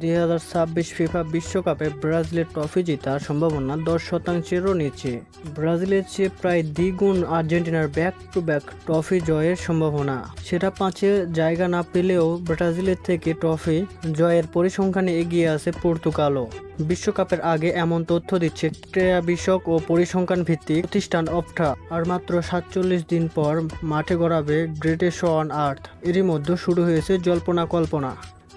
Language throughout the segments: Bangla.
2026 ফিফা বিশ্বকাপে ব্রাজিলের ট্রফি জেতার সম্ভাবনা 10%-এরও নিচে। ব্রাজিলের চেয়ে প্রায় দ্বিগুণ আর্জেন্টিনার ব্যাক টু ব্যাক ট্রফি জয়ের সম্ভাবনা। সেটা 5-এ জায়গা না পেলেও ব্রাজিলের থেকে ট্রফি জয়ের পরিসংখ্যানে এগিয়ে আছে পর্তুগালও। বিশ্বকাপের আগে এমন তথ্য দিচ্ছে ক্রীড়া বিষয়ক ও পরিসংখ্যান ভিত্তিক প্রতিষ্ঠান অপটা। আর মাত্র 47 দিন পর মাঠে গড়াবে গ্রেটেস্ট অন আর্থ। এরই মধ্যে শুরু হয়েছে জল্পনা কল্পনা,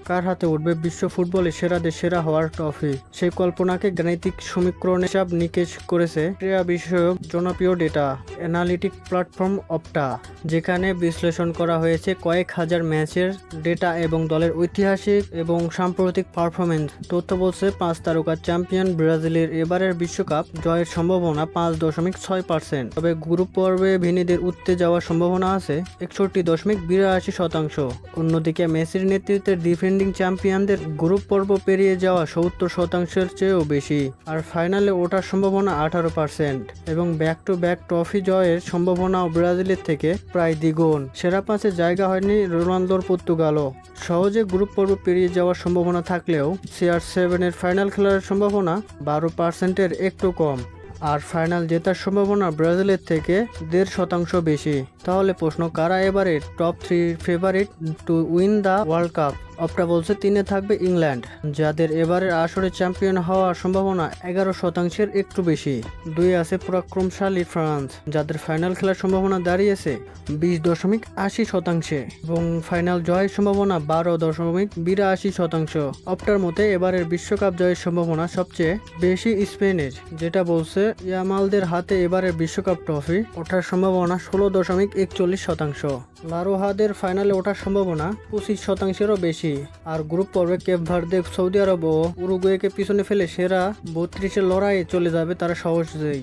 কার হাতে উঠবে বিশ্ব ফুটবলে সেরাদের সেরা হওয়ার ট্রফি। সেই কল্পনাকে গাণিতিক সমীকরণ হিসাব নিকেশ করেছে ক্রীড়া বিষয়ক জনপ্রিয় ডেটা অ্যানালিটিক প্ল্যাটফর্ম অপটা, যেখানে বিশ্লেষণ করা হয়েছে কয়েক হাজার ম্যাচের ডেটা এবং দলের ঐতিহাসিক এবং সাম্প্রতিক পারফরমেন্স। তথ্য বলছে 5 তারকা চ্যাম্পিয়ন ব্রাজিলের এবারের বিশ্বকাপ জয়ের সম্ভাবনা 5.6%। তবে গ্রুপ পর্বে ভিনিদের উঠতে যাওয়ার সম্ভাবনা আছে 61.82%। অন্যদিকে মেসির নেতৃত্বে ডিফেন্ডিং চ্যাম্পিয়নদের গ্রুপ পর্ব পেরিয়ে যাওয়া 70%-এর চেয়েও বেশি। আর ফাইনালে ওঠার সম্ভাবনা 18% এবং ব্যাক টু ব্যাক ট্রফি জয়ের সম্ভাবনাও ব্রাজিলের থেকে প্রায় দ্বিগুণ। সেরা 5-এ জায়গা হয়নি রোনালদোর পর্তুগালও। সহজে গ্রুপ পর্ব পেরিয়ে যাওয়ার সম্ভাবনা থাকলেও CR7-এর ফাইনাল খেলার সম্ভাবনা 12%-এর একটু কম। আর ফাইনাল জেতার সম্ভাবনা ব্রাজিলের থেকে 1.5% বেশি। তাহলে প্রশ্ন, কারা এবারে top 3 favourite to win the World Cup? Opta বলছে 3-এ থাকবে ইংল্যান্ড, যাদের এবারের আসরে চ্যাম্পিয়ন হওয়ার সম্ভাবনা 11%-এর একটু বেশি। 2-এ আছে পরাক্রমশালী ফ্রান্স, যাদের ফাইনাল খেলার সম্ভাবনা দাঁড়িয়েছে 20.80% এবং ফাইনাল জয়ের সম্ভাবনা 12.82%। অপটার মতে এবারের বিশ্বকাপ জয়ের সম্ভাবনা সবচেয়ে বেশি স্পেনের, যেটা বলছে ইয়ামালদের হাতে এবারের বিশ্বকাপ ট্রফি ওঠার সম্ভাবনা 16.41%। লারোহাদের ফাইনালে ওঠার সম্ভাবনা 25%-এরও বেশি। আর গ্রুপ পর্বে কেপ ভার্দে, সৌদি আরব ও উরুগুয়েকে পিছনে ফেলে সেরা 32-এর লড়াইয়ে চলে যাবে তারা সহজেই।